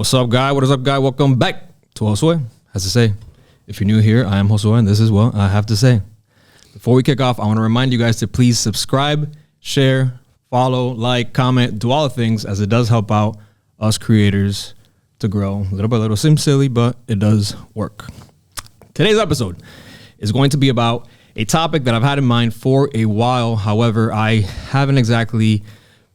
What's up, guy? What is up, guy? Welcome back to Josue Has to Say. If you're new here, I am Josue, and this is what I have to say. Before we kick off, I want to remind you guys to please subscribe, share, follow, like, comment, do all the things, as it does help out us creators to grow. Little by little, seems silly, but it does work. Today's episode is going to be about a topic that I've had in mind for a while. However, I haven't exactly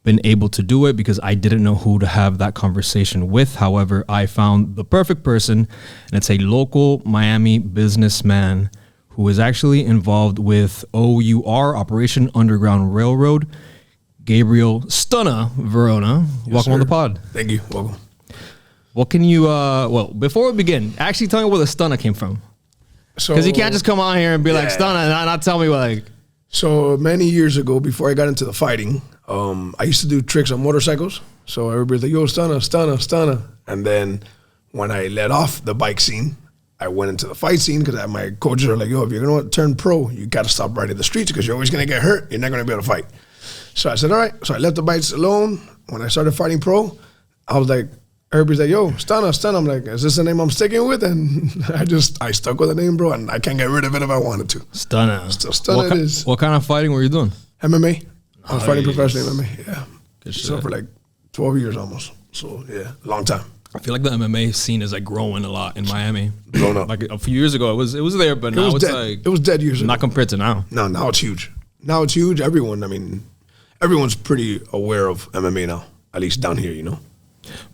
been able to do it because I didn't know who to have that conversation with. However, I found the perfect person, and it's a local Miami businessman who is actually involved with OUR, Operation Underground Railroad, Gabriel Stunna Varona. Yes, welcome sir. on the pod. Thank you. Welcome. What can you, well, before we begin, actually tell me where the Stunna came from. Because you can't just come on here and be like Stunna and not tell me what, like. So many years ago, before I got into the fighting, I used to do tricks on motorcycles. So everybody's like, yo, Stunna, Stunna, Stunna. And then when I let off the bike scene, I went into the fight scene because my coaches are like, yo, if you're going to turn pro, you got to stop riding the streets because you're always going to get hurt. You're not going to be able to fight. So I said, all right. So I left the bikes alone. When I started fighting pro, I was like, everybody's like, yo, Stunna, Stunna. I'm like, is this the name I'm sticking with? And I stuck with the name, bro, and I can't get rid of it if I wanted to. Stunna. So Stunna it is. What kind of fighting were you doing? MMA. I was fighting professionally MMA, yeah. Good shit. So for like 12 years almost. So yeah, long time. I feel like the MMA scene is like growing a lot in Miami. Blown up. Like a few years ago, it was there, but now it's dead. like It was dead years ago. not compared to now. No, now it's huge. Now it's huge. Everyone's pretty aware of MMA now, at least down here, you know.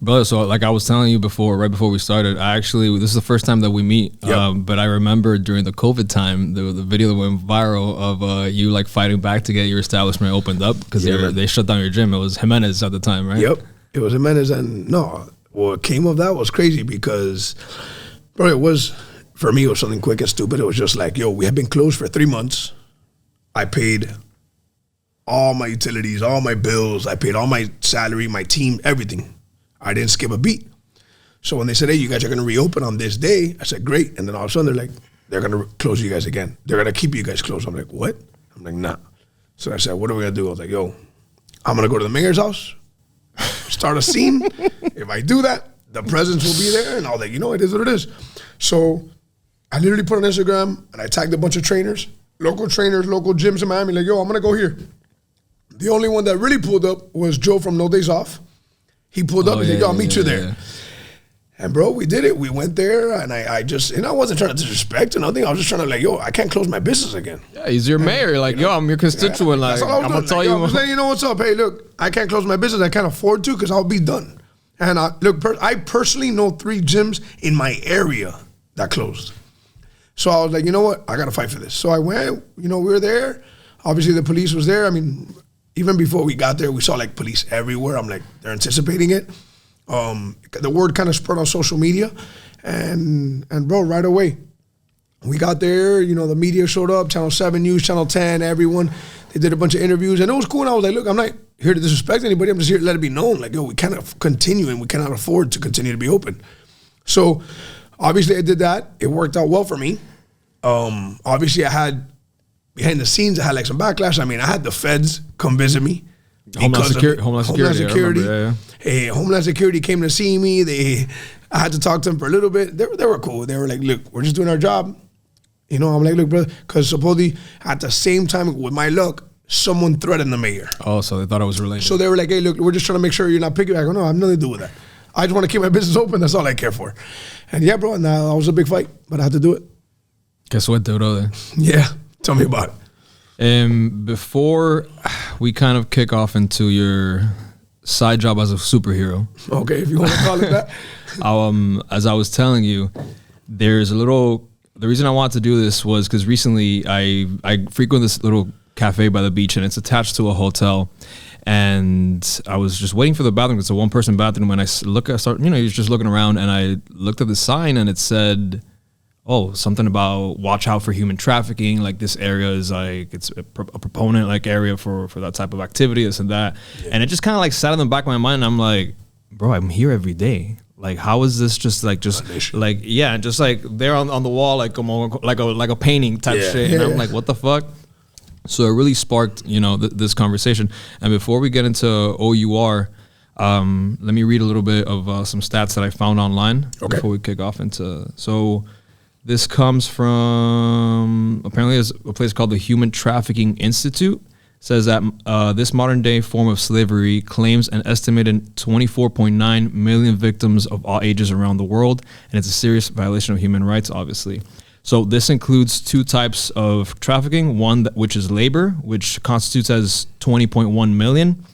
Brother, so like I was telling you before, right before we started, this is the first time that we meet. Yep. But I remember during the COVID time, the video that went viral of you like fighting back to get your establishment opened up because they shut down your gym. It was Jimenez at the time, right? Yep. It was Jimenez, and what came of that was crazy because, bro, it was, for me, it was something quick and stupid. It was just like, yo, we have been closed for 3 months. I paid all my utilities, all my bills. I paid all my salary, my team, everything. I didn't skip a beat. So when they said, hey, you guys are going to reopen on this day, I said, great. And then all of a sudden, they're like, they're going to close you guys again. They're going to keep you guys closed. I'm like, what? I'm like, nah. So I said, what are we going to do? I was like, yo, I'm going to go to the mayor's house, start a scene. If I do that, the presence will be there. And I was like, you know, it is what it is. So I literally put on Instagram, and I tagged a bunch of trainers, local gyms in Miami, like, yo, I'm going to go here. The only one that really pulled up was Joe from No Days Off. He pulled up and said, yo, I'll meet you there. Yeah. And bro, we did it. We went there, and I wasn't trying to disrespect or nothing. I was just trying to like, yo, I can't close my business again. Yeah, he's your mayor. Like, yo, I'm your constituent. Yeah, like, I'm going to tell you. I'm saying, you know what's up? Hey, look, I can't close my business. I can't afford to because I'll be done. And I personally know 3 gyms in my area that closed. So I was like, you know what? I got to fight for this. So I went, we were there. Obviously, the police was there. I mean, even before we got there, we saw like police everywhere. I'm like, they're anticipating it. The word kind of spread on social media, and bro, right away, we got there. The media showed up, Channel 7 News, Channel 10, everyone. They did a bunch of interviews, and it was cool. And I was like, look, I'm not here to disrespect anybody. I'm just here to let it be known, like, yo, we cannot continue, and we cannot afford to continue to be open. So, obviously, I did that. It worked out well for me. Obviously, I had. Behind the scenes, I had like some backlash. I mean, I had the feds come visit me. Homeland Security. Yeah. Hey, Homeland Security came to see me. I had to talk to them for a little bit. They were cool. They were like, look, we're just doing our job. I'm like, look, brother, because supposedly at the same time, with my luck, someone threatened the mayor. Oh, so they thought it was related. So they were like, hey, look, we're just trying to make sure you're not piggybacking. I go, no, I have nothing to do with that. I just want to keep my business open. That's all I care for. And yeah, bro, and that was a big fight, but I had to do it. Guess what, brother? Yeah. Tell me about it. Before we kind of kick off into your side job as a superhero. Okay, if you want to call it that. As I was telling you, the reason I wanted to do this was because recently I frequent this little cafe by the beach, and it's attached to a hotel. And I was just waiting for the bathroom. It's a one-person bathroom. When you're just looking around, and I looked at the sign, and it said, something about watch out for human trafficking. Like, this area is like, it's a proponent like area for that type of activity, this and that. Yeah. And it just kind of like sat in the back of my mind. And I'm like, bro, I'm here every day. Like, how is this just like there on the wall, like a painting type shit. And I'm like, what the fuck? So it really sparked, this conversation. And before we get into OUR, Let me read a little bit of some stats that I found online Okay. before we kick off into. So this comes from apparently there's a place called the Human Trafficking Institute. Says that this modern day form of slavery claims an estimated 24.9 million victims of all ages around the world, and it's a serious violation of human rights, obviously. So this includes two types of trafficking, one which is labor, which constitutes as 20.1 million,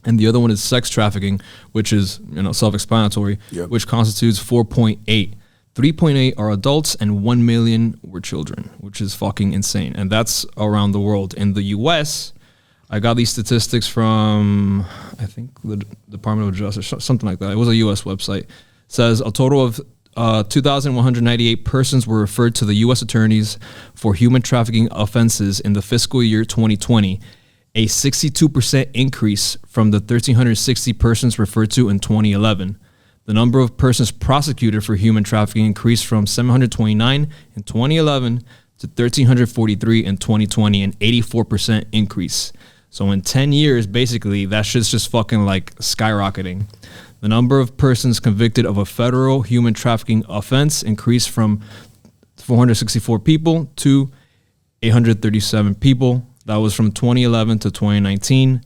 and the other one is sex trafficking, which is, self-explanatory, which constitutes 4.8. 3.8 are adults and 1 million were children, which is fucking insane. And that's around the world. In the US, I got these statistics from, I think, the Department of Justice, something like that. It was a US website. It says a total of 2,198 persons were referred to the U.S. attorneys for human trafficking offenses in the fiscal year 2020, a 62% increase from the 1,360 persons referred to in 2011. The number of persons prosecuted for human trafficking increased from 729 in 2011 to 1,343 in 2020, an 84% increase. So in 10 years, basically, that shit's just fucking like skyrocketing. The number of persons convicted of a federal human trafficking offense increased from 464 people to 837 people. That was from 2011 to 2019.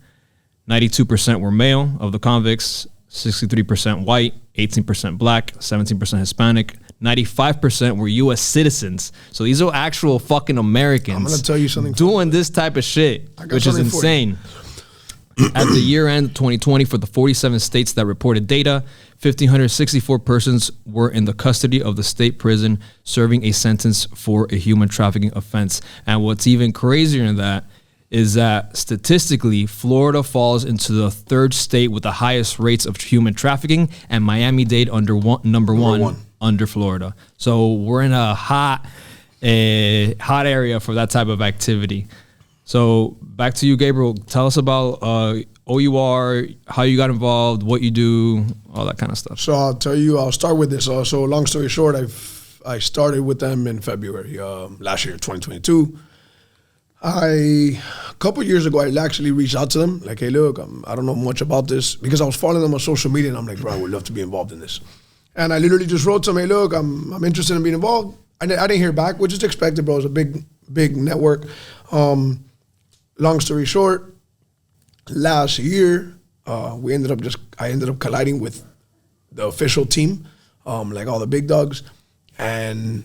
92% were male of the convicts, 63% white, 18% black, 17% Hispanic. 95% were U.S. citizens. So these are actual fucking Americans. I'm going to tell you something. Doing this type of shit, which is insane. At the year end 2020, for the 47 states that reported data, 1,564 persons were in the custody of the state prison serving a sentence for a human trafficking offense. And what's even crazier than that is that statistically, Florida falls into the third state with the highest rates of human trafficking, and Miami-Dade number one under Florida. So we're in a hot area for that type of activity. So back to you, Gabriel. Tell us about OUR, how you got involved, what you do, all that kind of stuff. So I'll start with this. So long story short, I started with them in February last year, 2022. A couple years ago, I actually reached out to them, like, hey, look, I don't know much about this, because I was following them on social media, and I'm like, bro, I would love to be involved in this. And I literally just wrote to them, hey, look, I'm interested in being involved. I didn't hear back, which is expected, bro. It's a big network. Long story short, last year, I ended up colliding with the official team, like all the big dogs, and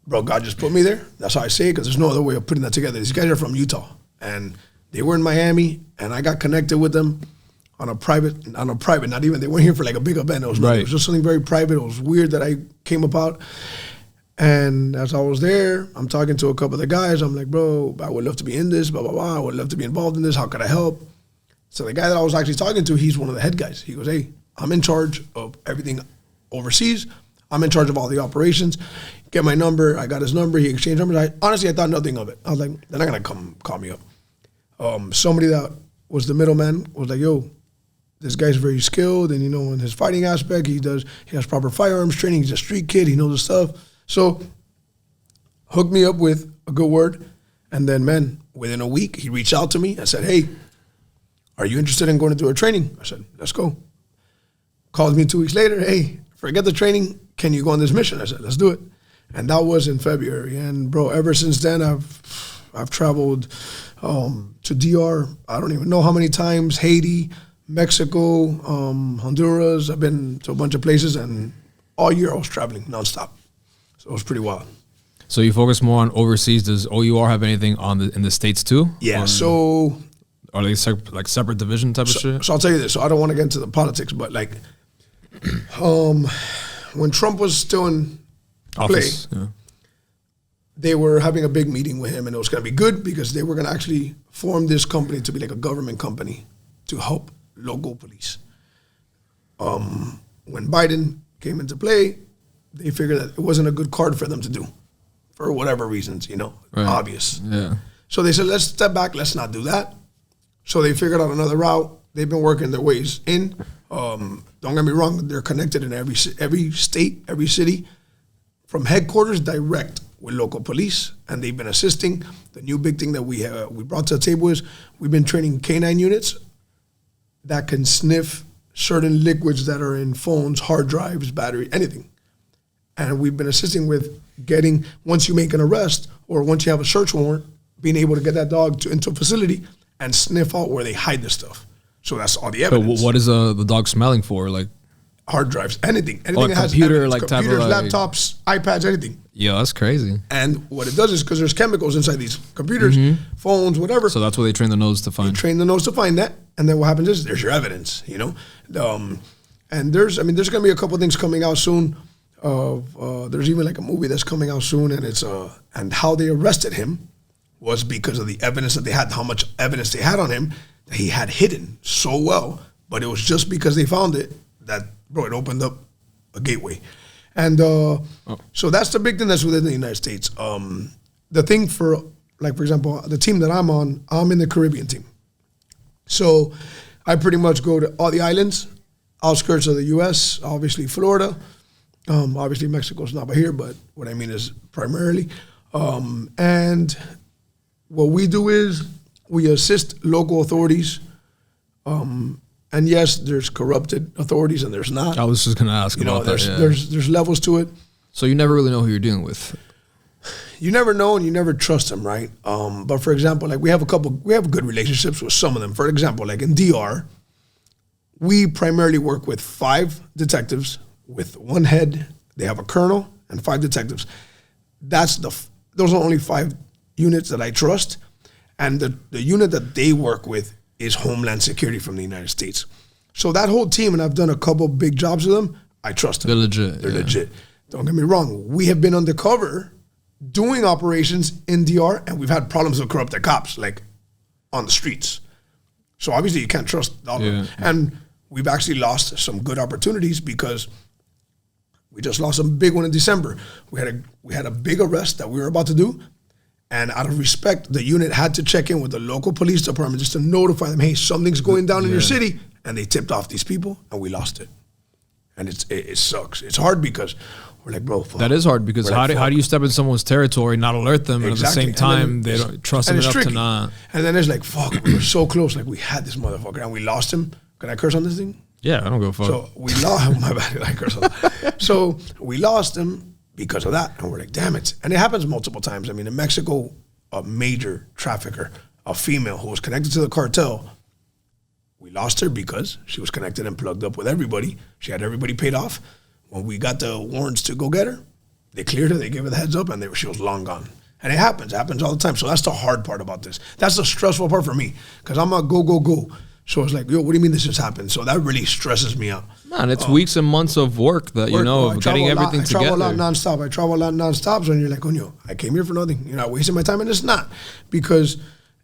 bro, God just put me there. That's how I say it, because there's no other way of putting that together. These guys are from Utah, and they were in Miami, and I got connected with them on a private, not even, they weren't here for like a big event. It was nothing. It was just something very private. It was weird that I came about. And as I was there, I'm talking to a couple of the guys. I'm like, bro, I would love to be in this, blah, blah, blah. I would love to be involved in this. How could I help? So the guy that I was actually talking to, he's one of the head guys. He goes, hey, I'm in charge of everything overseas. I'm in charge of all the operations. Get my number. I got his number. He exchanged numbers. Honestly, I thought nothing of it. I was like, they're not going to come call me up. Somebody that was the middleman was like, yo, this guy's very skilled, and in his fighting aspect, he has proper firearms training. He's a street kid. He knows his stuff. So hooked me up with a good word. And then, man, within a week, he reached out to me and said, hey, are you interested in going to do a training? I said, let's go. Calls me 2 weeks later, hey, forget the training. Can you go on this mission? I said, let's do it. And that was in February. And, bro, ever since then, I've traveled to DR, I don't even know how many times, Haiti, Mexico, Honduras. I've been to a bunch of places, and all year I was traveling nonstop. So it was pretty wild. So you focus more on overseas. Does OUR have anything in the States too? Yeah, or, so... Are they like separate division type of shit? So I'll tell you this. So I don't want to get into the politics, but like, when Trump was still in office, they were having a big meeting with him, and it was going to be good because they were going to actually form this company to be like a government company to help local police. When Biden came into play, they figured that it wasn't a good card for them to do for whatever reasons, obvious. Yeah. So they said, let's step back. Let's not do that. So they figured out another route. They've been working their ways in. Don't get me wrong. They're connected in every state, every city, from headquarters direct with local police, and they've been assisting. The new big thing that we brought to the table is we've been training K9 units that can sniff certain liquids that are in phones, hard drives, battery, anything. And we've been assisting with getting, once you make an arrest or once you have a search warrant, being able to get that dog into a facility and sniff out where they hide this stuff. So that's all the evidence. So what is the dog smelling for? Like hard drives, anything that computer, has evidence, like computers, type of laptops, iPads, anything. Yeah, that's crazy. And what it does is because there's chemicals inside these computers, phones, whatever. So that's what they train the nose to They find. train the nose to find that, and then what happens is there's your evidence, you know. And there's going to be a couple of things coming out soon. There's even like a movie that's coming out soon, and it's and how they arrested him was because of the evidence that they had, how much evidence they had on him that he had hidden so well, but it was just because they found it that, bro, it opened up a gateway. And so that's the big thing that's within the United States. The thing for, like, for example, the team that I'm on, I'm in the Caribbean team. So I pretty much go to all the islands, outskirts of the U.S., obviously Florida. Obviously Mexico's not here, but what I mean is primarily. And what we do is we assist local authorities. And yes, there's corrupted authorities and there's not. I was just going to ask about that. There's levels to it. So you never really know who you're dealing with. You never know, and you never trust them, right? But for example, like we have good relationships with some of them. For example, like in DR, we primarily work with 5 detectives with one head. They have a colonel and 5 detectives. Those are only 5 units that I trust, and the unit that they work with is Homeland Security from the United States. So that whole team, and I've done a couple big jobs with them, I trust them. They're legit. They're legit. Don't get me wrong. We have been undercover doing operations in DR, and we've had problems with corrupted cops, like on the streets. So obviously you can't trust all of them. And we've actually lost some good opportunities because we just lost a big one in December. We had a big arrest that we were about to do, and out of respect, the unit had to check in with the local police department just to notify them, hey, something's going down in your city, and they tipped off these people, and we lost it. And it sucks. It's hard because we're like, bro, fuck. That is hard because how do you step in someone's territory, not alert them, and at the same time they don't trust them enough to not. And then it's like, fuck, we were so close. Like we had this motherfucker and we lost him. Can I curse on this thing? Yeah, I don't go fuck. So we lost. My bad. I curse on that. So we lost him because of that, and we're like, damn it. And it happens multiple times. I mean, in Mexico, a major trafficker, a female who was connected to the cartel, we lost her because she was connected and plugged up with everybody. She had everybody paid off. When we got the warrants to go get her, they cleared her, they gave her the heads up, and she was long gone. And it happens all the time. So that's the hard part about this. That's the stressful part for me, because I'm a go. So it's like, yo, what do you mean this just happened? So that really stresses me out. Man, it's weeks and months of work that, getting everything together. I travel a lot nonstop. So you're like, oh, I came here for nothing. You're not wasting my time, and it's not. Because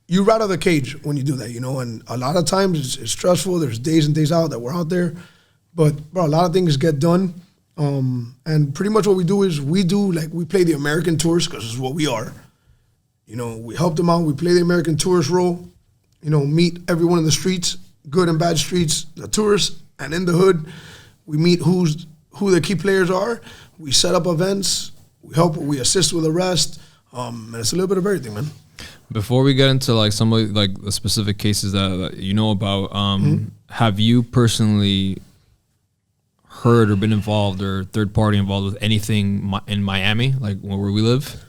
you rat out of the cage when you do that, and a lot of times it's stressful. There's days and days out that we're out there. But, bro, a lot of things get done. And pretty much what we do is we play the American tourist, because it's what we are. We help them out. We play the American tourist role. Meet everyone in the streets, good and bad streets, the tourists, and in the hood, we meet who the key players are. We set up events. We assist with arrest. And it's a little bit of everything, man. Before we get into like some of like the specific cases that you know about, have you personally heard or been involved or third party involved with anything in Miami, like where we live?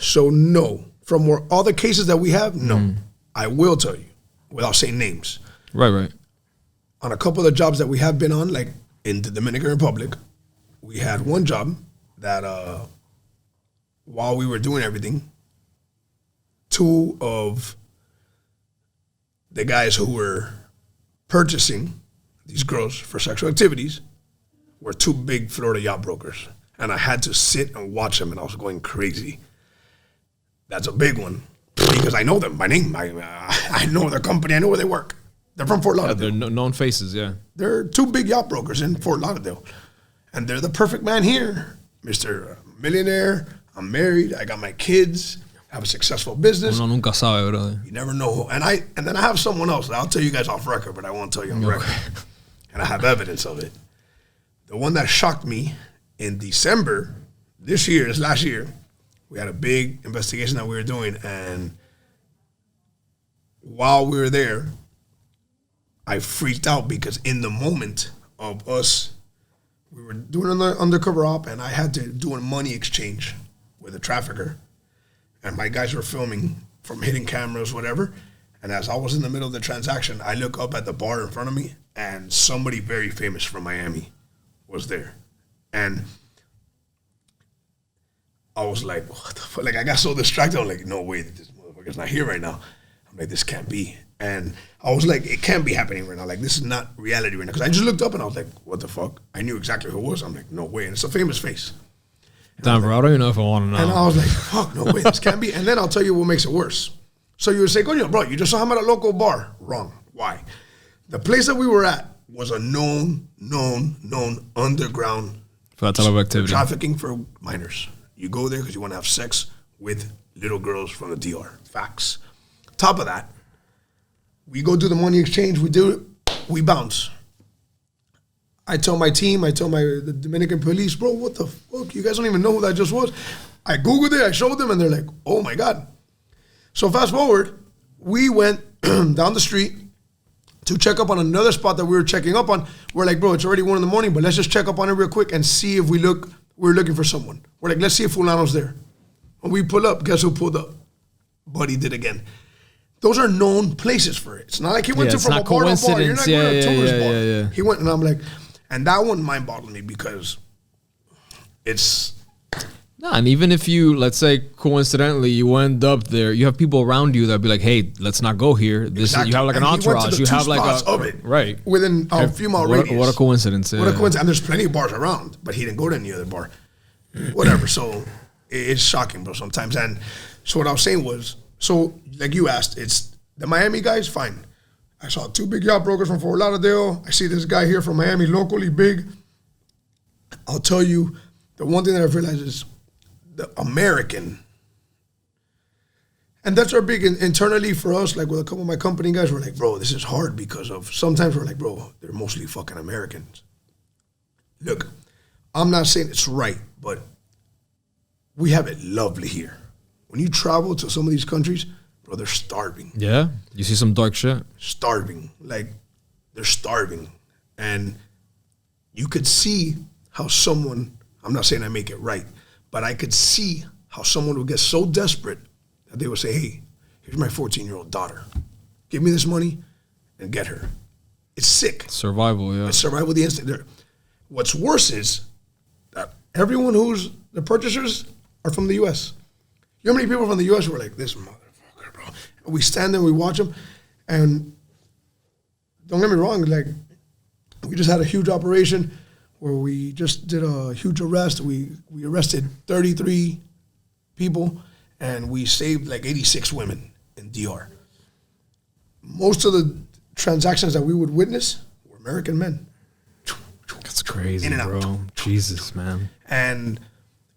So no, from all the cases that we have, no. I will tell you, without saying names. Right. On a couple of the jobs that we have been on, like in the Dominican Republic, we had one job that while we were doing everything, 2 of the guys who were purchasing these girls for sexual activities were 2 big Florida yacht brokers. And I had to sit and watch them, and I was going crazy. That's a big one. Because I know them by name. I know their company. I know where they work. They're from Fort Lauderdale. They're known faces, yeah. They're 2 big yacht brokers in Fort Lauderdale. And they're the perfect man here. Mr. Millionaire. I'm married. I got my kids. I have a successful business. Uno nunca sabe, brother. You never know. And then I have someone else that I'll tell you guys off record, but I won't tell you on record. And I have evidence of it. The one that shocked me in December this last year, we had a big investigation that we were doing, and while we were there, I freaked out because in the moment of us, we were doing an undercover op, and I had to do a money exchange with a trafficker, and my guys were filming from hidden cameras, whatever. And as I was in the middle of the transaction, I look up at the bar in front of me, and somebody very famous from Miami was there. And I was like, what the fuck? Like, I got so distracted. I'm like, no way, this motherfucker's not here right now. I'm like, this can't be. And I was like, it can't be happening right now. Like, this is not reality right now. Because I just looked up and I was like, what the fuck? I knew exactly who it was. I'm like, no way. And it's a famous face. Damn, bro, I don't even know if I want to know. And I was like, fuck, no way, this can't be. And then I'll tell you what makes it worse. So you would say, coño, bro, you just saw him at a local bar. Wrong. Why? The place that we were at was a known underground for that type of activity. Trafficking for minors. You go there because you want to have sex with little girls from the DR. Facts. Top of that, we go do the money exchange. We do it. We bounce. I tell my team, the Dominican police, bro, what the fuck? You guys don't even know who that just was. I Googled it, I showed them, and they're like, oh my God. So fast forward, we went down the street to check up on another spot that we were checking up on. We're like, bro, it's already 1 a.m, but let's just check up on it real quick and see if we're looking for someone. We're like, let's see if Fulano's there. When we pull up, guess who pulled up? Buddy did again. Those are known places for it. It's not like he went from a bar to a bar. You're not going to a tourist bar. Yeah. He went, and I'm like, and that one mind-boggled me because it's... No, and even if you, let's say, coincidentally, you end up there, you have people around you that be like, "Hey, let's not go here." This Exactly. You have like an entourage. You have like a of it, right within a few mile radius. What a coincidence! What a coincidence! And there's plenty of bars around, but he didn't go to any other bar. Whatever. So it's shocking, bro. Sometimes, and so what I was saying was, so like you asked, it's the Miami guys. Fine. I saw 2 big yacht brokers from Fort Lauderdale. I see this guy here from Miami, locally big. I'll tell you, the one thing that I've realized is the American, and that's our big internally for us, like with a couple of my company guys, we're like, bro, this is hard because of, sometimes we're like, bro, they're mostly fucking Americans. Look, I'm not saying it's right, but we have it lovely here. When you travel to some of these countries, bro, they're starving. Yeah, you see some dark shit. Starving, like they're starving. And you could see how someone, I'm not saying I make it right, but I could see how someone would get so desperate that they would say, hey, here's my 14-year-old daughter. Give me this money and get her. It's sick. Survival, yeah. It's survival, the instinct. What's worse is that everyone who's the purchasers are from the U.S. You know how many people from the U.S. who are like, this motherfucker, bro. And we stand there, we watch them, and don't get me wrong, like, we just had a huge operation where we just did a huge arrest. We arrested 33 people, and we saved like 86 women in DR. Most of the transactions that we would witness were American men. That's crazy, in and out. bro. Jesus, man. And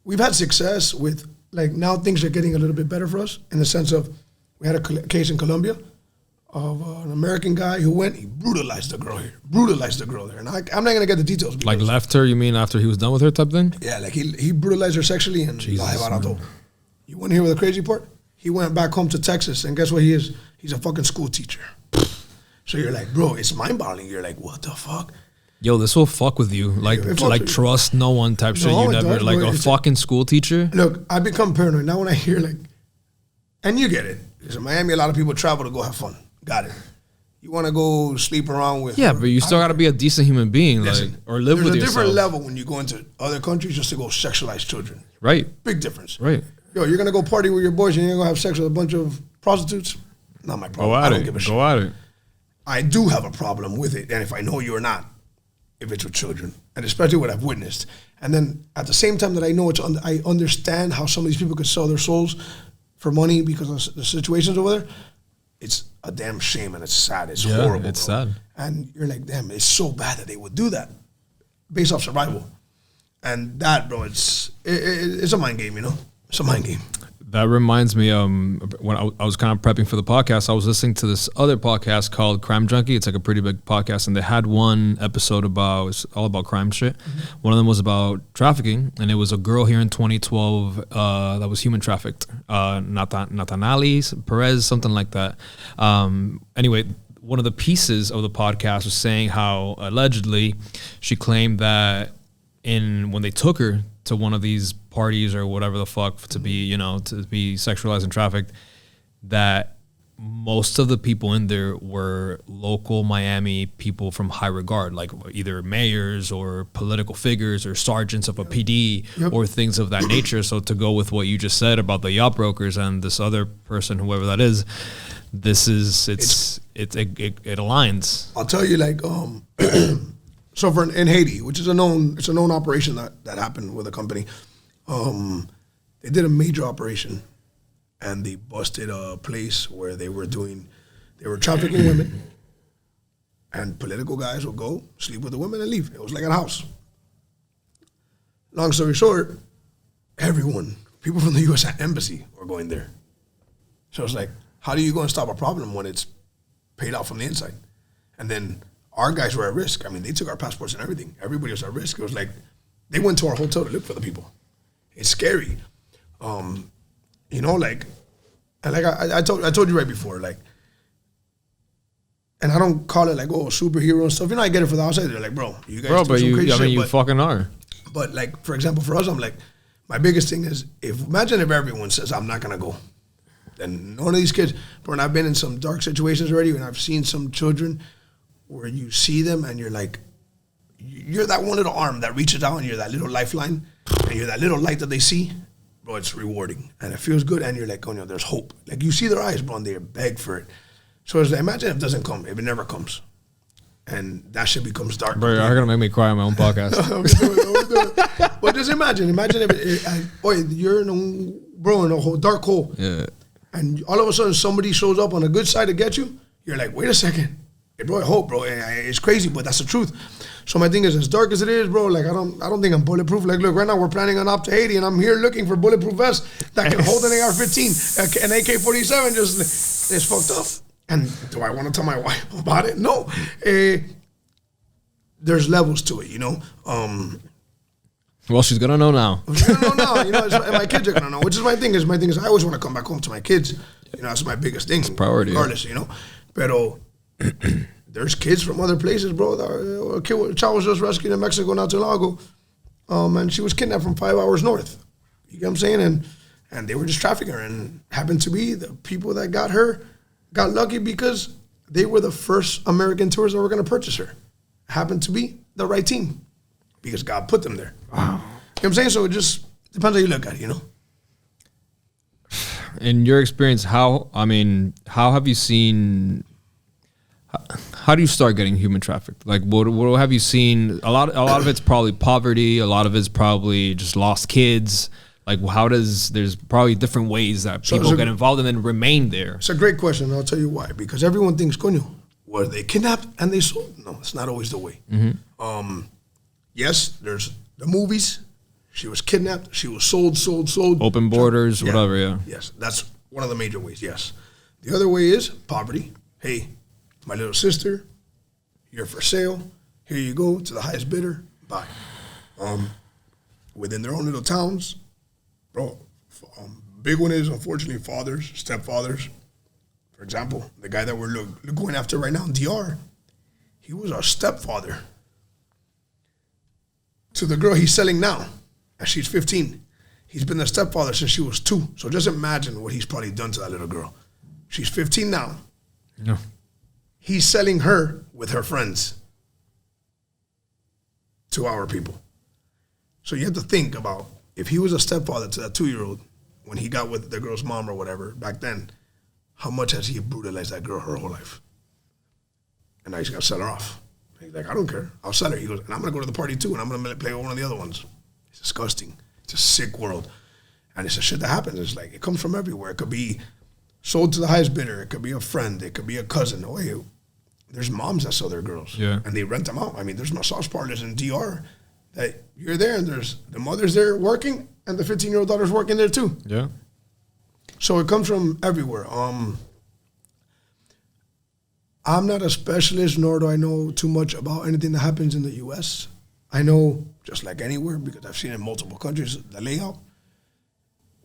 we've had success with, like, now things are getting a little bit better for us in the sense of, we had a case in Colombia of an American guy who went, he brutalized the girl here, there. And I'm not going to get the details. Like left her, you mean after he was done with her type thing? Yeah, like he brutalized her sexually and Jesus, you want to hear what the crazy part? He went back home to Texas, and guess what he is? He's a fucking school teacher. So you're like, bro, it's mind-boggling. You're like, what the fuck? Yo, this will fuck with you. Like trust no one type shit. You never, like a fucking school teacher. Look, I become paranoid. Now when I hear like, and you get it. Because in Miami, a lot of people travel to go have fun. Got it. You want to go sleep around with... Yeah, but you still got to be a decent human being. Listen, like, or live with yourself. There's a different level when you go into other countries just to go sexualize children. Right. Big difference. Right. Yo, you're going to go party with your boys and you're going to have sex with a bunch of prostitutes? Not my problem. I don't give a shit. Go at it. I do have a problem with it, and if I know you or not, if it's with children, and especially what I've witnessed. And then at the same time that I know I understand how some of these people could sell their souls for money because of the situations over there. It's a damn shame, and it's sad. It's horrible. It's sad. And you're like, damn, it's so bad that they would do that based off survival. And that, bro, it's a mind game, you know? It's a mind game. That reminds me, when I was kind of prepping for the podcast, I was listening to this other podcast called Crime Junkie. It's like a pretty big podcast, and they had one episode it's all about crime shit. Mm-hmm. One of them was about trafficking, and it was a girl here in 2012 that was human trafficked. Natanali Perez, something like that. Anyway, one of the pieces of the podcast was saying how allegedly she claimed that when they took her to one of these parties or whatever the fuck to be sexualized and trafficked, that most of the people in there were local Miami people from high regard, like either mayors or political figures or sergeants of a PD or things of that nature. So to go with what you just said about the yacht brokers and this other person, whoever that is, it aligns. I'll tell you, like, so in Haiti, which is a known operation that happened with a company, they did a major operation. And they busted a place where they were trafficking women, and political guys would go sleep with the women and leave. It was like a house. Long story short, people from the U.S. Embassy were going there. So it's like, how do you go and stop a problem when it's paid out from the inside? And then our guys were at risk. I mean, they took our passports and everything. Everybody was at risk. It was like, they went to our hotel to look for the people. It's scary. I told you right before, like, and I don't call it like, superhero and stuff. I get it for the outside. They're like, bro, you guys do some crazy shit. You fucking are. But like, for example, for us, I'm like, my biggest thing is, imagine if everyone says I'm not gonna go, then none of these kids. Bro, and I've been in some dark situations already, and I've seen some children where you see them and you're like, you're that one little arm that reaches out and you're that little lifeline and you're that little light that they see. Bro, it's rewarding and it feels good, and you're like, there's hope. Like, you see their eyes, bro, and they beg for it. So it's like, imagine if it doesn't come, if it never comes, and that shit becomes dark. Bro, you're gonna make me cry on my own podcast. But just imagine if you're in a whole dark hole, and all of a sudden somebody shows up on a good side to get you. You're like, wait a second, it brought hope, bro. It's crazy, but that's the truth. So my thing is, as dark as it is, bro, like, I don't think I'm bulletproof. Like, look, right now we're planning on up to Haiti, and I'm here looking for bulletproof vests that can hold an AR-15, an AK-47. Just, it's fucked up. And do I want to tell my wife about it? No. There's levels to it, Well, she's gonna know now. She's gonna know now, and my kids are gonna know. Which is my thing. My thing is, I always want to come back home to my kids. That's my biggest thing. It's priority, regardless, Pero there's kids from other places, bro. A child was just rescued in Mexico not too long ago, and she was kidnapped from 5 hours north. You get what I'm saying? And they were just trafficking her, and happened to be the people that got her got lucky because they were the first American tourists that were going to purchase her. Happened to be the right team because God put them there. Wow. You know what I'm saying? So it just depends how you look at it, In your experience, how have you seen? How do you start getting human trafficked? Like, what have you seen? A lot of it's probably poverty. A lot of it's probably just lost kids. Like, there's probably different ways that people get involved and then remain there. It's a great question, and I'll tell you why. Because everyone thinks, coño, were they kidnapped and they sold? No, it's not always the way. Mm-hmm. Yes, there's the movies. She was kidnapped. She was sold. Open borders, whatever, yeah. Yes, that's one of the major ways, yes. The other way is poverty. Hey, my little sister, you're for sale. Here you go to the highest bidder. Buy. Within their own little towns, bro. Big one is, unfortunately, fathers, stepfathers. For example, the guy that we're going after right now in DR, he was our stepfather to the girl he's selling now, and she's 15. He's been the stepfather since she was 2. So just imagine what he's probably done to that little girl. She's 15 now. No. He's selling her with her friends to our people. So you have to think about, if he was a stepfather to that 2-year-old when he got with the girl's mom or whatever back then, how much has he brutalized that girl her whole life? And now he's got to sell her off. He's like, I don't care. I'll sell her. He goes, and I'm going to go to the party too, and I'm going to play with one of the other ones. It's disgusting. It's a sick world. And it's a shit that happens. It's like, it comes from everywhere. It could be sold to the highest bidder. It could be a friend. It could be a cousin. Oh, hey, there's moms that sell their girls. Yeah. And they rent them out. I mean, there's massage parlors in DR that you're there, and there's the mother's there working, and the 15-year-old daughter's working there too. Yeah. So it comes from everywhere. I'm not a specialist, nor do I know too much about anything that happens in the U.S. I know, just like anywhere, because I've seen it in multiple countries, the layout.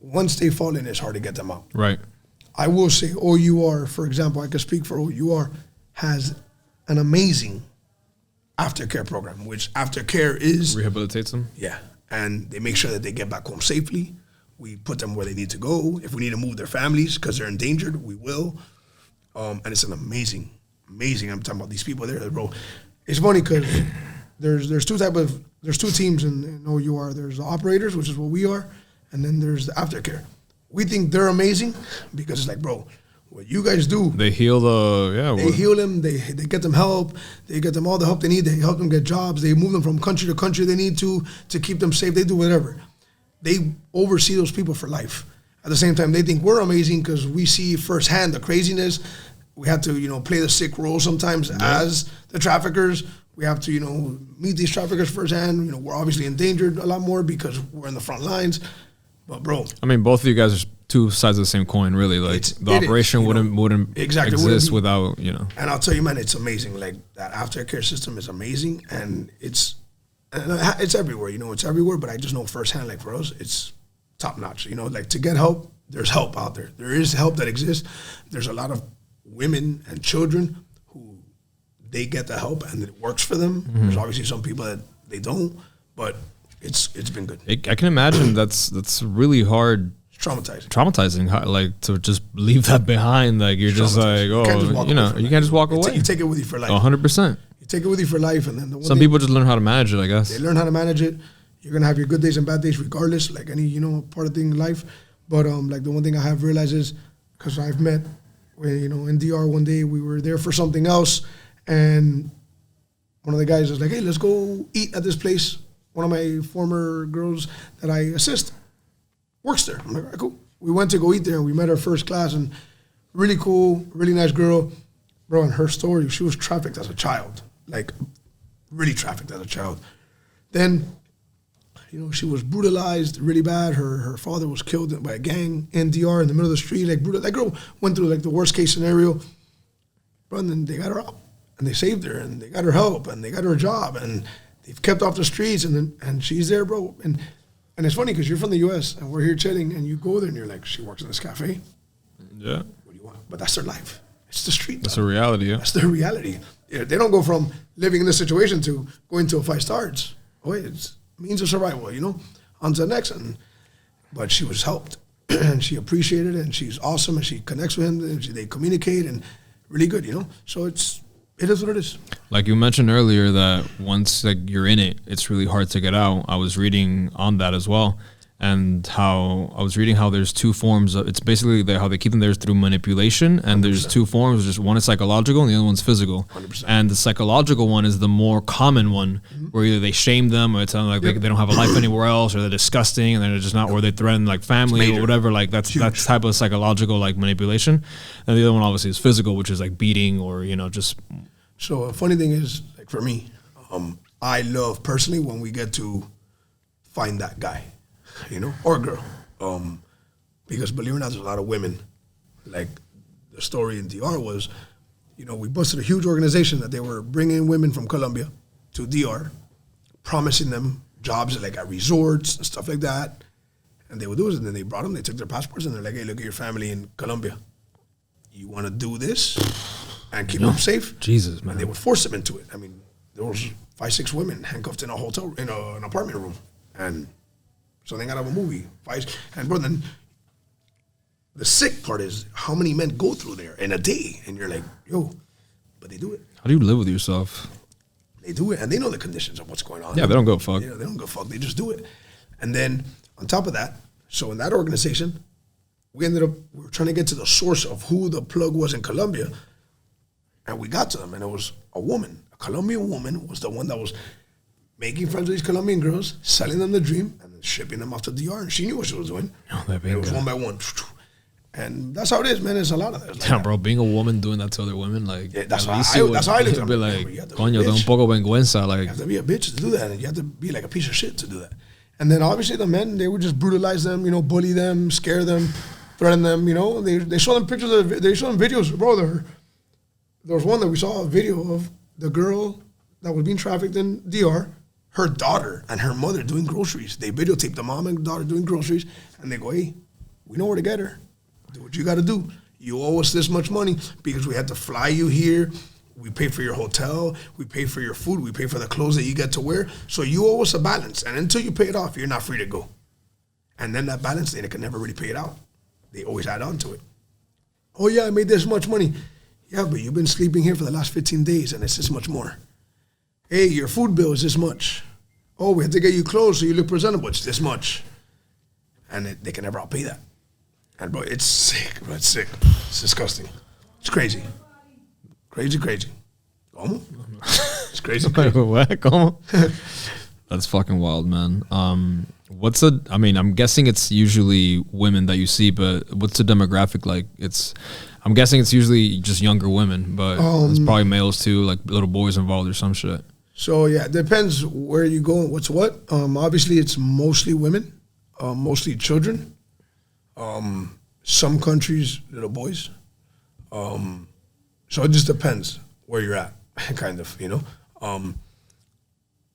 Once they fall in, it's hard to get them out. Right. I will say OUR, for example, I can speak for OUR, has an amazing aftercare program, which aftercare is Rehabilitates them. yeah, and they make sure that they get back home safely. We put them where they need to go. If we need to move their families because they're endangered, we will. And it's an amazing. I'm talking about these people there, bro. It's funny because there's two teams in OUR. There's the operators, which is what we are, and then there's the aftercare. We think they're amazing because it's like, bro, what you guys do. They heal They heal them. They get them help. They get them all the help they need. They help them get jobs. They move them from country to country they need to keep them safe. They do whatever. They oversee those people for life. At the same time, they think we're amazing because we see firsthand the craziness. We have to, play the sick role sometimes as the traffickers. We have to, meet these traffickers firsthand. We're obviously endangered a lot more because we're in the front lines. But bro, I mean, both of you guys are two sides of the same coin, really. Like the operation wouldn't exist without, And I'll tell you, man, it's amazing. Like that aftercare system is amazing, and it's everywhere. It's everywhere. But I just know firsthand, like for us, it's top notch. Like to get help, there's help out there. There is help that exists. There's a lot of women and children who they get the help and it works for them. Mm-hmm. There's obviously some people that they don't, but it's been good. I can imagine that's really hard. It's traumatizing. Traumatizing, like to just leave that behind. Like you're just like, you can't just walk away. You take it with you for life. 100%. You take it with you for life, and then some people just learn how to manage it. I guess they learn how to manage it. You're gonna have your good days and bad days, regardless. Like any part of thing in life. But like the one thing I have realized is because I've met, in DR one day we were there for something else, and one of the guys was like, "Hey, let's go eat at this place." One of my former girls that I assist works there. I'm like, all right, cool. We went to go eat there, and we met her first class, and really cool, really nice girl. Bro, and her story, she was trafficked as a child, like really trafficked as a child. Then, she was brutalized really bad. Her father was killed by a gang in DR in the middle of the street. Like, brutal. That girl went through like the worst case scenario. Bro, and then they got her out, and they saved her, and they got her help, and they got her a job, and they've kept off the streets, and she's there, bro. And it's funny because you're from the U.S. and we're here chilling, and you go there and you're like, she works in this cafe. Yeah. What do you want? But that's their life. It's the street. That's a reality. Yeah. That's their reality. Yeah, they don't go from living in this situation to going to a 5 stars. Oh, it's means of survival. On to the next. But she was helped, and she appreciated it, and she's awesome, and she connects with him, and they communicate, and really good. So it is what it is. Like you mentioned earlier that once you're in it, it's really hard to get out. I was reading on that as well, and how there's two forms of, it's basically how they keep them there through manipulation, and 100%. There's two forms. Just one is psychological and the other one's physical. 100%. And the psychological one is the more common one, where either they shame them or it's like they don't have a life anywhere else, or they're disgusting and they're just not, or they threaten like family or whatever. Like that's type of psychological like manipulation. And the other one obviously is physical, which is like beating or just. So a funny thing is, like for me, I love personally when we get to find that guy, or girl, because believe it or not, there's a lot of women. Like the story in DR was, we busted a huge organization that they were bringing women from Colombia to DR, promising them jobs like at resorts and stuff like that, and they would do it. And then they brought them, they took their passports, and they're like, "Hey, look at your family in Colombia. You want to do this and keep them safe?" Jesus, man. And they would force them into it. I mean, there was 5-6 women handcuffed in a hotel, in an apartment room, and something out of a movie. And bro, then the sick part is how many men go through there in a day, and you're like, yo, but they do it. How do you live with yourself? They do it, and they know the conditions of what's going on. Yeah, they don't go fuck. They don't go fuck. They just do it. And then on top of that, so in that organization, we were trying to get to the source of who the plug was in Colombia, and we got to them, and it was a woman. A Colombian woman was the one that was making friends with these Colombian girls, selling them the dream, and then shipping them off to DR. And she knew what she was doing. It was one by one. And that's how it is, man. There's a lot of that. Like bro, being a woman doing that to other women, like, yeah, that's how I looked at it. Be like, coño, da un poco vergüenza. Like, you have to be a bitch to do that, and you have to be like a piece of shit to do that. And then obviously the men, they would just brutalize them, bully them, scare them, threaten them, They show them pictures they show them videos. Bro, there was one that we saw a video of the girl that was being trafficked in DR, her daughter and her mother doing groceries. They videotaped the mom and daughter doing groceries, and they go, "Hey, we know where to get her. Do what you got to do. You owe us this much money because we had to fly you here. We pay for your hotel. We pay for your food. We pay for the clothes that you get to wear. So you owe us a balance. And until you pay it off, you're not free to go. And then that balance, they can never really pay it out. They always add on to it. Oh, yeah, I made this much money. Yeah, but you've been sleeping here for the last 15 days, and it's this much more. Hey, your food bill is this much. Oh, we have to get you clothes so you look presentable. It's this much. And they can never outpay that. And, bro, it's sick, bro. It's sick. It's disgusting. It's crazy. Crazy. ¿Cómo? It's crazy. What? ¿Cómo? That's fucking wild, man. I'm guessing it's usually women that you see, but what's the demographic like? I'm guessing it's usually just younger women, but it's probably males too, like little boys involved or some shit. So yeah, it depends where you go and what's what. Obviously, it's mostly women, mostly children. Some countries, little boys. So it just depends where you're at, kind of, you know.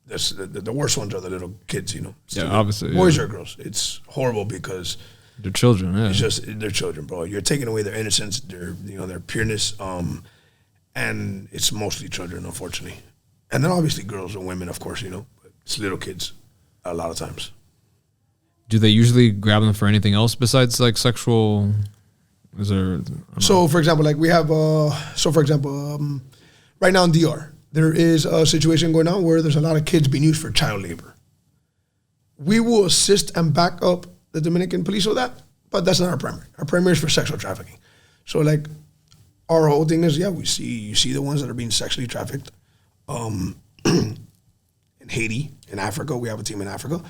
The worst ones are the little kids, you know. Yeah, obviously. Boys or girls. It's horrible because they're children. Yeah, it's just they're children, bro. You're taking away their innocence, their pureness, and it's mostly children, unfortunately. And then obviously girls and women, of course, you know. But it's little kids, a lot of times. Do they usually grab them for anything else besides like sexual? Is there? So, for example, like we have. Right now in DR, there is a situation going on where there's a lot of kids being used for child labor. We will assist and back up the Dominican police with that, but that's not our primary. Our primary is for sexual trafficking. So, like, our whole thing is, you see the ones that are being sexually trafficked. In Haiti, in Africa, we have a team in Africa.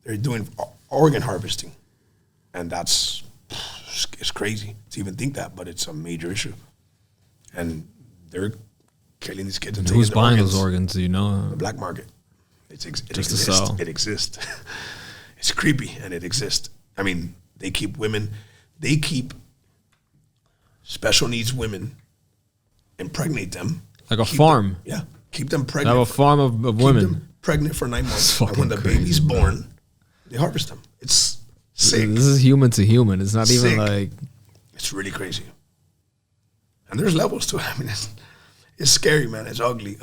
They're doing organ harvesting, and it's crazy to even think that, but it's a major issue. And they're killing these kids. And who's buying those organs? Do you know? The black market. It Just to sell. It exists. It's creepy, and it exists. I mean, they keep special needs women, impregnate them. Like a farm. Yeah. Keep them pregnant. Have a farm of women. Keep them pregnant for 9 months. And when the baby's born, they harvest them. It's sick. This is human to human. It's not even like... It's really crazy. And there's levels to it. I mean, it's scary, man. It's ugly.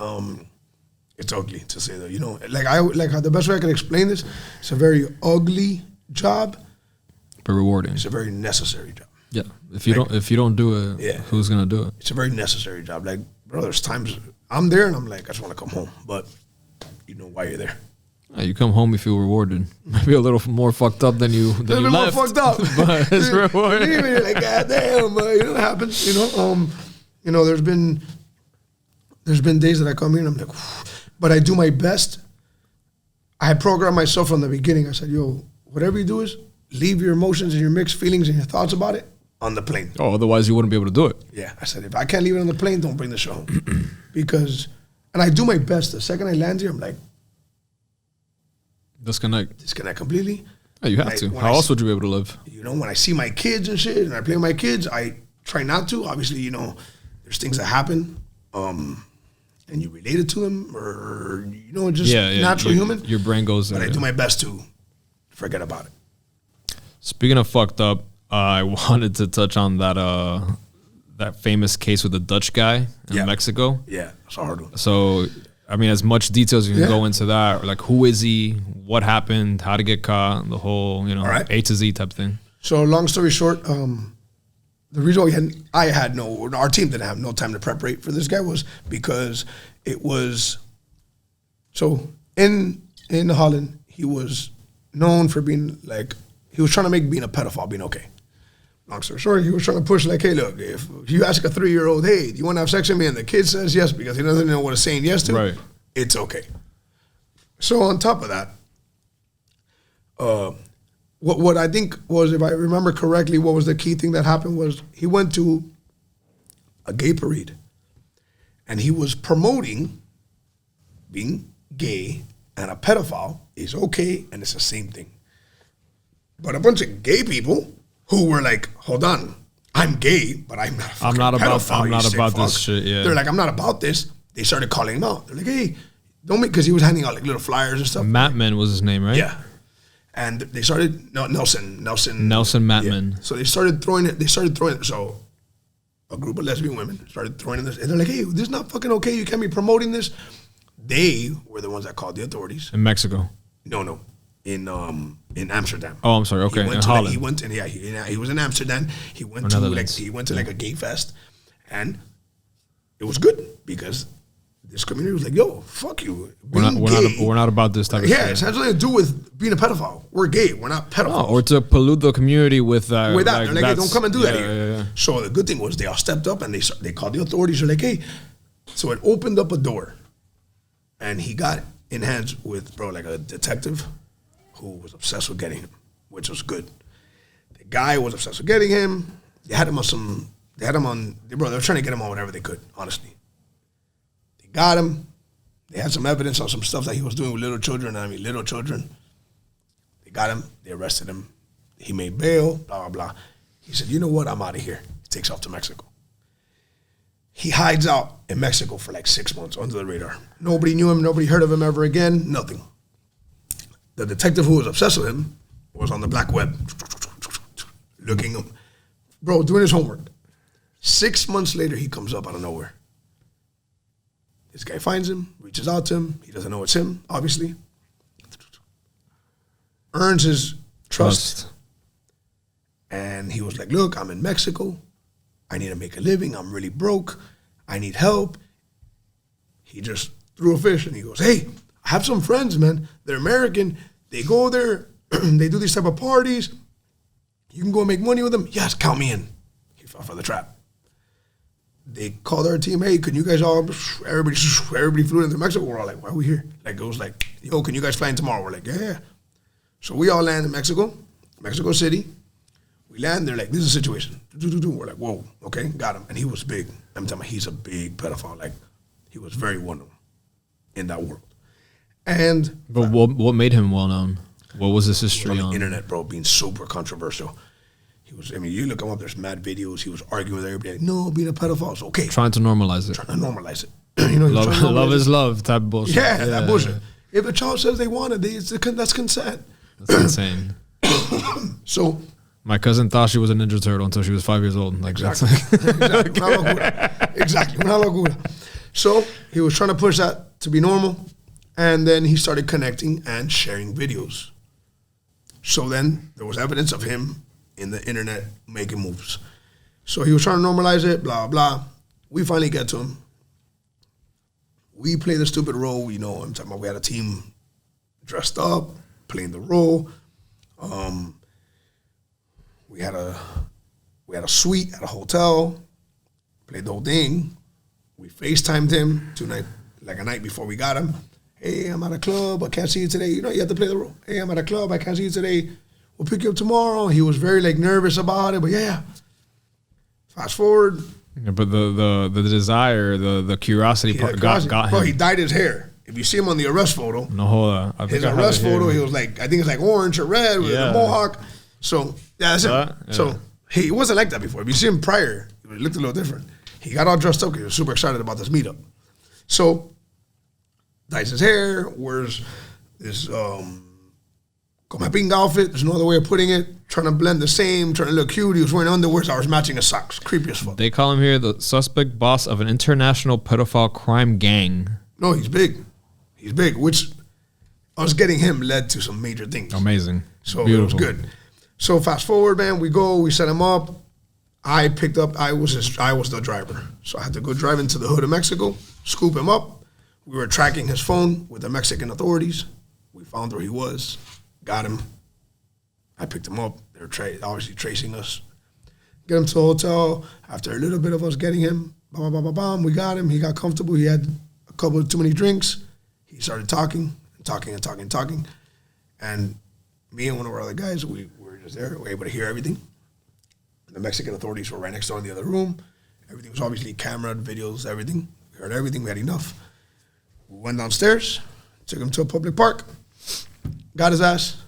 It's ugly to say that. You know, the best way I can explain this, it's a very ugly job. But rewarding. It's a very necessary job. Yeah. If you don't do it, who's gonna do it? It's a very necessary job. Like, bro, there's times I'm there and I'm like, I just want to come home. But you know why you're there. You come home, you feel rewarded. Maybe a little more fucked up than you left. A little more fucked up. But it's rewarding. You're like, God damn, you know what happens, you know. There's been days that I come here and I'm like, but I do my best. I had programmed myself from the beginning. I said, yo, whatever you do is leave your emotions and your mixed feelings and your thoughts about it on the plane. Oh, otherwise you wouldn't be able to do it. Yeah, I said, if I can't leave it on the plane, don't bring the show home. And I do my best. The second I land here, I'm like, Disconnect completely. Oh, you have to. How else would you be able to live? You know, when I see my kids and shit, and I play with my kids, I try not to. Obviously, you know, there's things that happen, and you relate it to them, or, you know, just natural human. Your brain goes there. But I do my best to forget about it. Speaking of fucked up, I wanted to touch on that famous case with the Dutch guy in Mexico. Yeah, it's a hard one. So, I mean, as much details you can go into that, like who is he, what happened, how to get caught, the whole, you know, A to Z type thing. So, long story short, the reason our team didn't have no time to prepare for this guy was because it was, so in Holland, he was known for being like, he was trying to make being a pedophile being okay. Long story short, he was trying to push like, hey, look, if you ask a 3-year-old, hey, do you want to have sex with me? And the kid says yes because he doesn't know what it's saying yes to, it's okay. So on top of that, what I think was, if I remember correctly, what was the key thing that happened was he went to a gay parade and he was promoting being gay and a pedophile is okay and it's the same thing. But a bunch of gay people who were like, hold on, I'm gay, but I'm not about this shit, yeah. They're like, I'm not about this. They started calling him out. They're like, hey, don't make, because he was handing out like little flyers and stuff. Matman was his name, right? Yeah. And they started, Nelson Matman. Yeah. So they started throwing it. So a group of lesbian women started throwing in this, and they're like, hey, this is not fucking okay. You can't be promoting this. They were the ones that called the authorities. In Mexico? No. In Amsterdam. Oh, I'm sorry. Okay, in Holland. He was in Amsterdam. He went to like a gay fest, and it was good because this community was like, "Yo, fuck you. We're not about this type of shit." Yeah, it has nothing to do with being a pedophile. We're gay. We're not pedophiles. Or to pollute the community with that. With that, they're like, hey, don't come and do that here. Yeah. So the good thing was they all stepped up and they called the authorities. They're like, hey, so it opened up a door, and he got in hands with like a detective who was obsessed with getting him, which was good. The guy was obsessed with getting him. They had him on they were trying to get him on whatever they could, honestly. They got him. They had some evidence on some stuff that he was doing with little children. They got him. They arrested him. He made bail, blah, blah, blah. He said, you know what? I'm out of here. He takes off to Mexico. He hides out in Mexico for like 6 months under the radar. Nobody knew him. Nobody heard of him ever again. Nothing. The detective who was obsessed with him was on the black web, looking him, doing his homework. 6 months later, he comes up out of nowhere. This guy finds him, reaches out to him. He doesn't know it's him, obviously. Earns his trust. And he was like, look, I'm in Mexico. I need to make a living. I'm really broke. I need help. He just threw a fish and he goes, hey, I have some friends, man. They're American. They go there. They do these type of parties. You can go and make money with them. Yes, count me in. He fell for the trap. They called our team, hey, can you guys everybody flew into Mexico. We're all like, why are we here? Like, it was like, yo, can you guys fly in tomorrow? We're like, yeah. So we all land in Mexico City. We land, they're like, this is a situation. We're like, whoa, okay, got him. And he was big. I'm telling you, he's a big pedophile. Like, he was very well-known in that world. But what made him well-known? What was his history on the internet, bro, being super controversial. You look him up, there's mad videos. He was arguing with everybody. Like, no, being a pedophile is okay. Trying to normalize it. Love is love type of bullshit. Yeah, that bullshit. If a child says they want it, that's consent. That's insane. So my cousin thought she was a Ninja Turtle until she was 5 years old. Like, exactly. Exactly. Una locura. So he was trying to push that to be normal, and then he started connecting and sharing videos. So then there was evidence of him in the internet making moves. So he was trying to normalize it, blah, blah. We finally get to him. We play the stupid role. I'm talking about we had a team dressed up, playing the role. We had a suite at a hotel, played the whole thing. We FaceTimed him a night before we got him. Hey, I'm at a club, I can't see you today. You have to play the role. Hey, I'm at a club, I can't see you today. We'll pick you up tomorrow. He was very nervous about it, but yeah. Fast forward. Yeah, but the desire, the curiosity part got him. Bro, he dyed his hair. If you see him on the arrest photo, his arrest photo, he was I think it's orange or red with a mohawk. So that's it. Yeah. So he wasn't like that before. If you see him prior, he looked a little different. He got all dressed up because he was super excited about this meetup. So dyes his hair, wears this come pinga outfit, there's no other way of putting it, trying to blend the same, trying to look cute. He was wearing underwear, so I was matching his socks. Creepy as fuck. They call him here the suspect boss of an international pedophile crime gang. No, he's big. He's big, which us getting him led to some major things. Amazing. So Beautiful. It was good. So fast forward, man, we set him up. I was the driver. So I had to go drive into the hood of Mexico, scoop him up. We were tracking his phone with the Mexican authorities. We found where he was, got him. I picked him up. They were obviously tracing us. Get him to the hotel. After a little bit of us getting him, we got him. He got comfortable. He had a couple of too many drinks. He started talking. And me and one of our other guys, we were just there. We were able to hear everything. The Mexican authorities were right next door in the other room. Everything was obviously cameraed, videos, everything. We heard everything. We had enough. We went downstairs, took him to a public park, got his ass.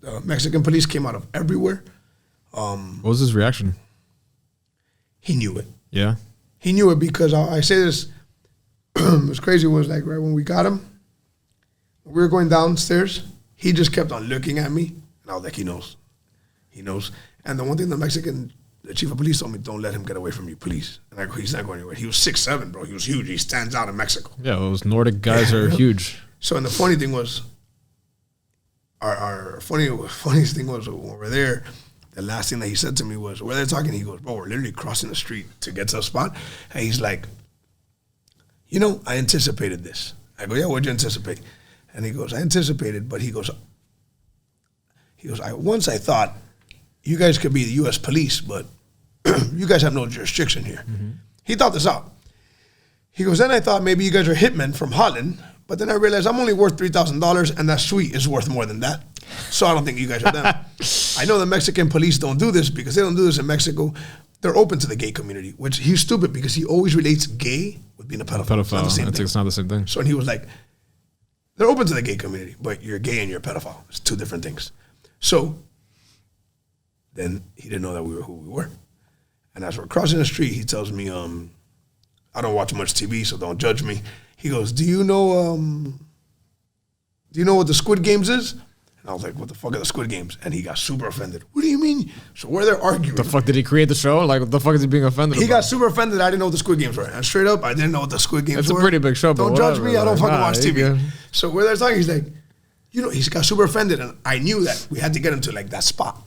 The Mexican police came out of everywhere. What was his reaction? He knew it. Yeah? He knew it because I say this, what's crazy was right when we got him, we were going downstairs, he just kept on looking at me, and I was like, he knows. He knows. And the one thing the Mexican the chief of police told me, don't let him get away from you, please. And I go, he's not going anywhere. He was 6'7", bro. He was huge. He stands out in Mexico. Yeah, those Nordic guys are huge. So, and the funny thing was, our funniest thing was when we're there, the last thing that he said to me was, we're there talking, he goes, bro, we're literally crossing the street to get to a spot. And he's like, you know, I anticipated this. I go, yeah, what'd you anticipate? And he goes, I anticipated, but he goes, once I thought, you guys could be the U.S. police, but you guys have no jurisdiction here. Mm-hmm. He thought this out. He goes, then I thought maybe you guys are hitmen from Holland, but then I realized I'm only worth $3,000, and that suite is worth more than that. So I don't think you guys are them. I know the Mexican police don't do this because they don't do this in Mexico. They're open to the gay community, which he's stupid because he always relates gay with being a pedophile. It's not the same thing. So he was like, they're open to the gay community, but you're gay and you're a pedophile. It's two different things. So then he didn't know that we were who we were. And as we're crossing the street, he tells me, I don't watch much TV, so don't judge me. He goes, do you know what the Squid Games is? And I was like, what the fuck are the Squid Games? And he got super offended. What do you mean? So where they're arguing. The fuck did he create the show? Like, what the fuck is he being offended He about? got super offended that I didn't know what the Squid Games were. And straight up, I didn't know what the Squid Games were. It's a pretty big show, but don't judge me. I don't fucking watch TV. Good. So where they're talking, he's like, you know, he's got super offended. And I knew that we had to get him to like that spot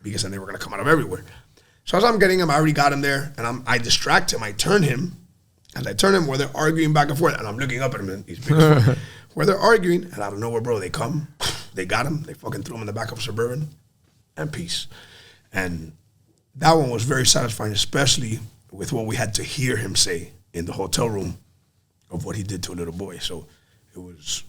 because then they were going to come out of everywhere. So as I'm getting him, I already got him there. And I distract him. I turn him. As I turn him where they're arguing back and forth. And I'm looking up at him and he's big as fuck. Where they're arguing. And out of nowhere, bro, they come. They got him. They fucking threw him in the back of a Suburban. And peace. And that one was very satisfying, especially with what we had to hear him say in the hotel room of what he did to a little boy. So it was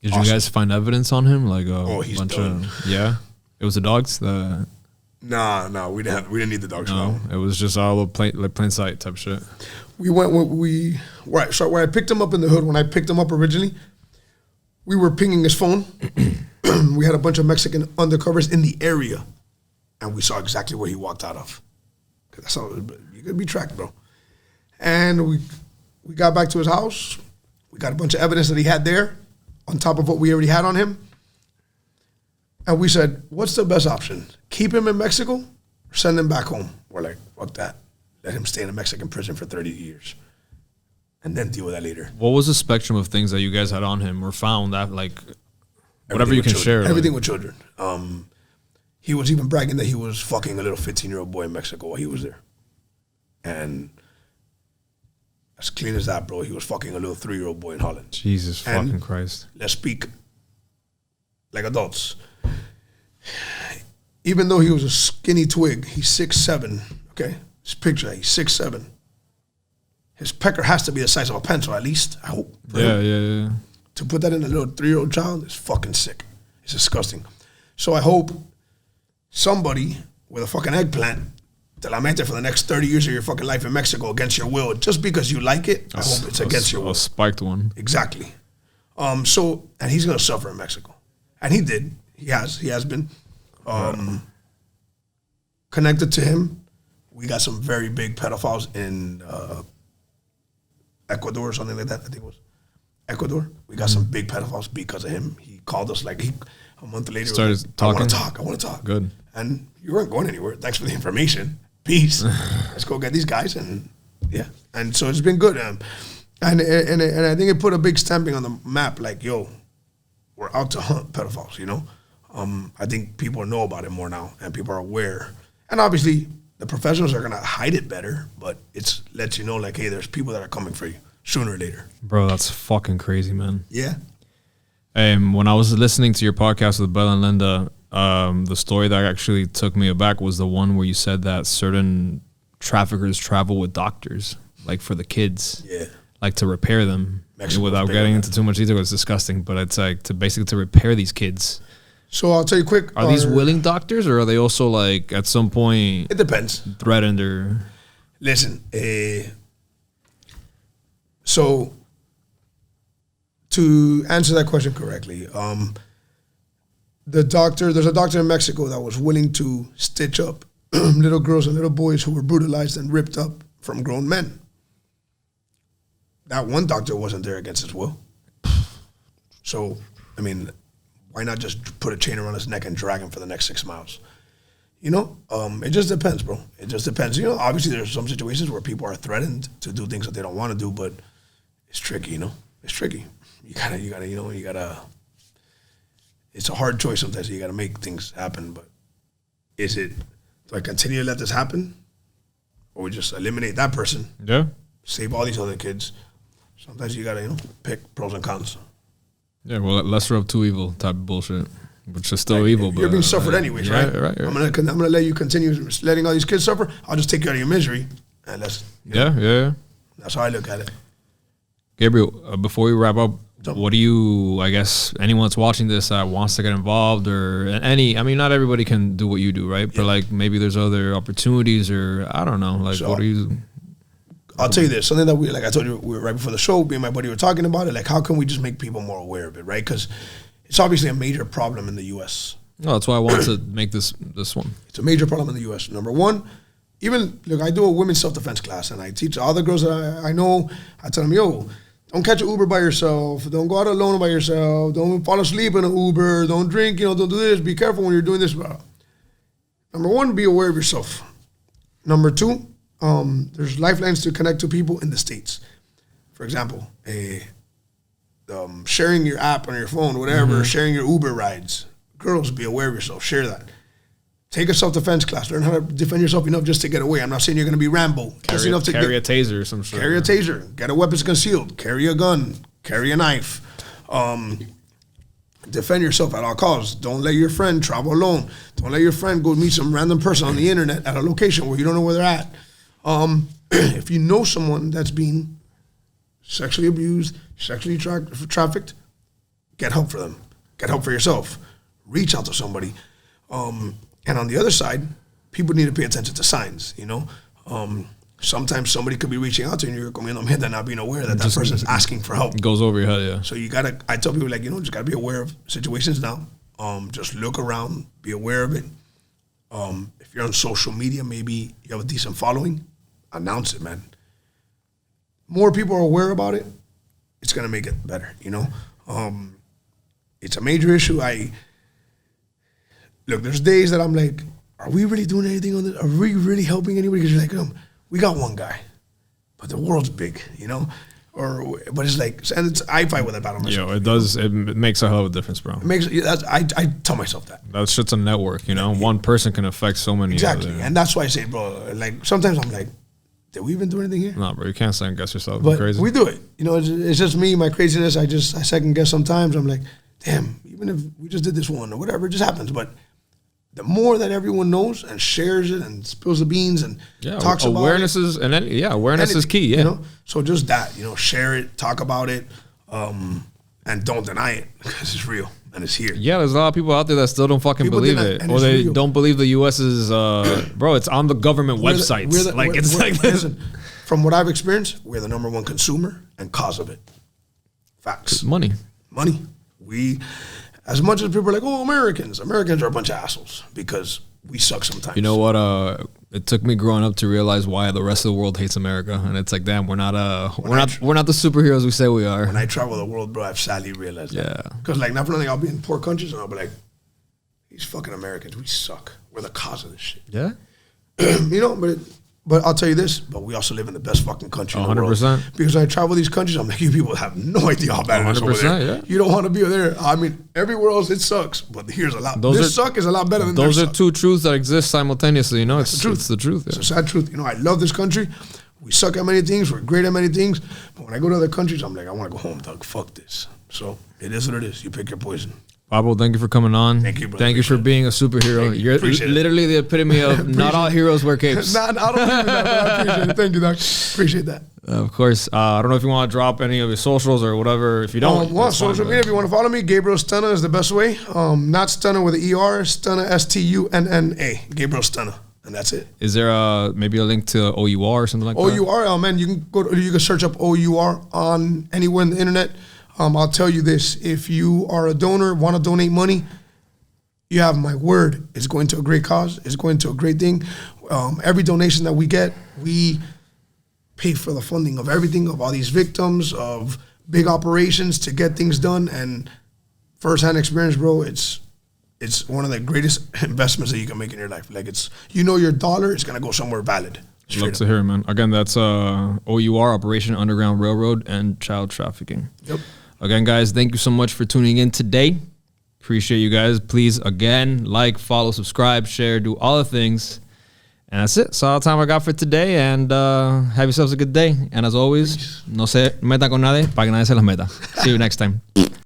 Did awesome. you guys find evidence on him? Like he's bunch done. Yeah? It was the dogs? No, we didn't need the dogs. No, it was just all plain sight type shit. We went so when I picked him up in the hood, when I picked him up originally, we were pinging his phone. We had a bunch of Mexican undercovers in the area, and we saw exactly where he walked out of. That's how you could be tracked, bro. And we got back to his house. We got a bunch of evidence that he had there, on top of what we already had on him. And we said, what's the best option? Keep him in Mexico or send him back home? We're like, fuck that. Let him stay in a Mexican prison for 30 years and then deal with that later. What was the spectrum of things that you guys had on him or found that, like, whatever you can share? Everything with children. He was even bragging that he was fucking a little 15-year-old boy in Mexico while he was there. And as clean as that, bro, he was fucking a little 3-year-old boy in Holland. Jesus fucking Christ. Let's speak like adults. Even though he was a skinny twig, he's 6'7", okay? Just picture that, he's 6'7". His pecker has to be the size of a pencil, at least, I hope. Yeah. To put that in a little 3-year-old child is fucking sick. It's disgusting. So I hope somebody with a fucking eggplant te la mete for the next 30 years of your fucking life in Mexico against your will, just because you like it, I hope it's against your will. A spiked one. Exactly. And he's going to suffer in Mexico. And he did. He has been. Connected to him, we got some very big pedophiles in Ecuador or something like that, I think it was. Ecuador. We got some big pedophiles because of him. He called us a month later. Started talking? I want to talk. Good. And you weren't going anywhere. Thanks for the information. Peace. Let's go get these guys. And yeah. And so it's been good. And I think it put a big stamping on the map, like, yo, we're out to hunt pedophiles, you know? I think people know about it more now and people are aware. And obviously the professionals are going to hide it better, but it lets you know, like, hey, there's people that are coming for you sooner or later. Bro, that's fucking crazy, man. Yeah. When I was listening to your podcast with Bella and Linda, the story that actually took me aback was the one where you said that certain traffickers travel with doctors, like for the kids. Yeah. Like to repair them. Mexico's without getting into too much detail, it's disgusting, but it's like to repair these kids. So I'll tell you quick. Are these willing doctors, or are they also like at some point? It depends. Threatened or? Listen, so to answer that question correctly, there's a doctor in Mexico that was willing to stitch up little girls and little boys who were brutalized and ripped up from grown men. That one doctor wasn't there against his will. So, I mean, why not just put a chain around his neck and drag him for the next 6 miles? You know, it just depends, bro. It just depends. You know, obviously there's some situations where people are threatened to do things that they don't want to do, but it's tricky, you know. It's tricky. You gotta. It's a hard choice sometimes. You gotta make things happen, but do I continue to let this happen, or we just eliminate that person? Yeah. Save all these other kids. Sometimes you gotta, pick pros and cons. Yeah, well, lesser of two evil type of bullshit, which is still evil. You're but, being suffered anyways, right? Right. I'm gonna let you continue letting all these kids suffer. I'll just take you out of your misery, and Yeah. that's how I look at it. Gabriel, before we wrap up, what do you, I guess, anyone that's watching this that wants to get involved or not everybody can do what you do, right? But like maybe there's other opportunities or I don't know, like what do you... I'll tell you this, something that I told you right before the show, me and my buddy were talking about it, like how can we just make people more aware of it, right? Because it's obviously a major problem in the U.S. No, that's why I wanted to make this one. It's a major problem in the U.S. Number one, I do a women's self-defense class, and I teach all the girls that I know, I tell them, yo, don't catch an Uber by yourself, don't go out alone by yourself, don't fall asleep in an Uber, don't drink, don't do this, be careful when you're doing this. Number one, be aware of yourself. Number two, there's lifelines to connect to people in the States. For example, sharing your app on your phone, whatever, sharing your Uber rides. Girls, be aware of yourself. Share that. Take a self-defense class. Learn how to defend yourself enough just to get away. I'm not saying you're going to be Rambo. Carry a taser or some sort. Carry a taser. Get a weapons concealed. Carry a gun. Carry a knife. Defend yourself at all costs. Don't let your friend travel alone. Don't let your friend go meet some random person on the internet at a location where you don't know where they're at. If you know someone that's being sexually abused, sexually trafficked, get help for them. Get help for yourself. Reach out to somebody. And on the other side, people need to pay attention to signs, Sometimes somebody could be reaching out to you and you're comiendo mierda, not being aware that person's asking for help. It goes over your head, yeah. So I tell people just gotta be aware of situations now. Just look around, be aware of it. If you're on social media, maybe you have a decent following, announce it, man. More people are aware about it, it's gonna make it better, It's a major issue. Look, there's days that I'm like, are we really doing anything on this? Are we really helping anybody? Because you're like, we got one guy, but the world's big, But it's like, and I fight with that battle myself. It does. It makes a hell of a difference, bro. I tell myself that. That shit's a network, One person can affect so many. Exactly, and that's why I say, bro. Like sometimes I'm like, did we even do anything here? No, bro. You can't second guess yourself. But crazy. We do it. It's just me, my craziness. I second guess sometimes. I'm like, damn. Even if we just did this one or whatever, it just happens. But the more that everyone knows and shares it and spills the beans and talks about it. Awareness is key, yeah. So just that, share it, talk about it, and don't deny it because it's real and it's here. Yeah, there's a lot of people out there that still don't fucking believe it. Or they don't believe the U.S. is, bro, it's on the government websites. Listen, from what I've experienced, we're the number one consumer and cause of it. Facts. Money. As much as people are like, Americans are a bunch of assholes because we suck sometimes. You know what? It took me growing up to realize why the rest of the world hates America, and it's like, damn, we're not the superheroes we say we are. When I travel the world, bro, I've sadly realized that. Because not for nothing, I'll be in poor countries and I'll be like, these fucking Americans, we suck. We're the cause of this shit. Yeah. But I'll tell you this, but we also live in the best fucking country in the world. 100%. Because when I travel these countries, I'm like, you people have no idea how bad it is over there. Yeah. You don't want to be there. I mean, everywhere else it sucks, but here's a lot. This suck is a lot better than those are two truths that exist simultaneously. It's the truth. It's the truth. It's a sad truth. I love this country. We suck at many things. We're great at many things. But when I go to other countries, I'm like, I want to go home, Doug. Fuck this. So it is what it is. You pick your poison. Pablo, thank you for coming on. Thank you, brother. Thank you for being a superhero. You're literally the epitome of not all heroes wear capes. I don't believe in that, but I appreciate it. Thank you, Doc. Appreciate that. Of course. I don't know if you want to drop any of your socials or whatever. If you don't, social media, if you want to follow me, Gabriel Stunna is the best way. Not Stunna with an ER, Stunna, Stunna. Gabriel Stunna. And that's it. Is there maybe a link to OUR or something like that? OUR, man. You can search up OUR on anywhere in the internet. I'll tell you this, if you are a donor, want to donate money, you have my word. It's going to a great cause. It's going to a great thing. Every donation that we get, we pay for the funding of everything, of all these victims, of big operations to get things done. And firsthand experience, bro, it's it's one of the greatest investments that you can make in your life. Like it's, your dollar is going to go somewhere valid. Love to hear it, man. Again, that's OUR, Operation Underground Railroad and Child Trafficking. Yep. Again, guys, thank you so much for tuning in today. Appreciate you guys. Please, again, like, follow, subscribe, share, do all the things. And that's it. That's all the time I got for today. And have yourselves a good day. And as always, no se metan con nadie para que nadie se las meta. See you next time.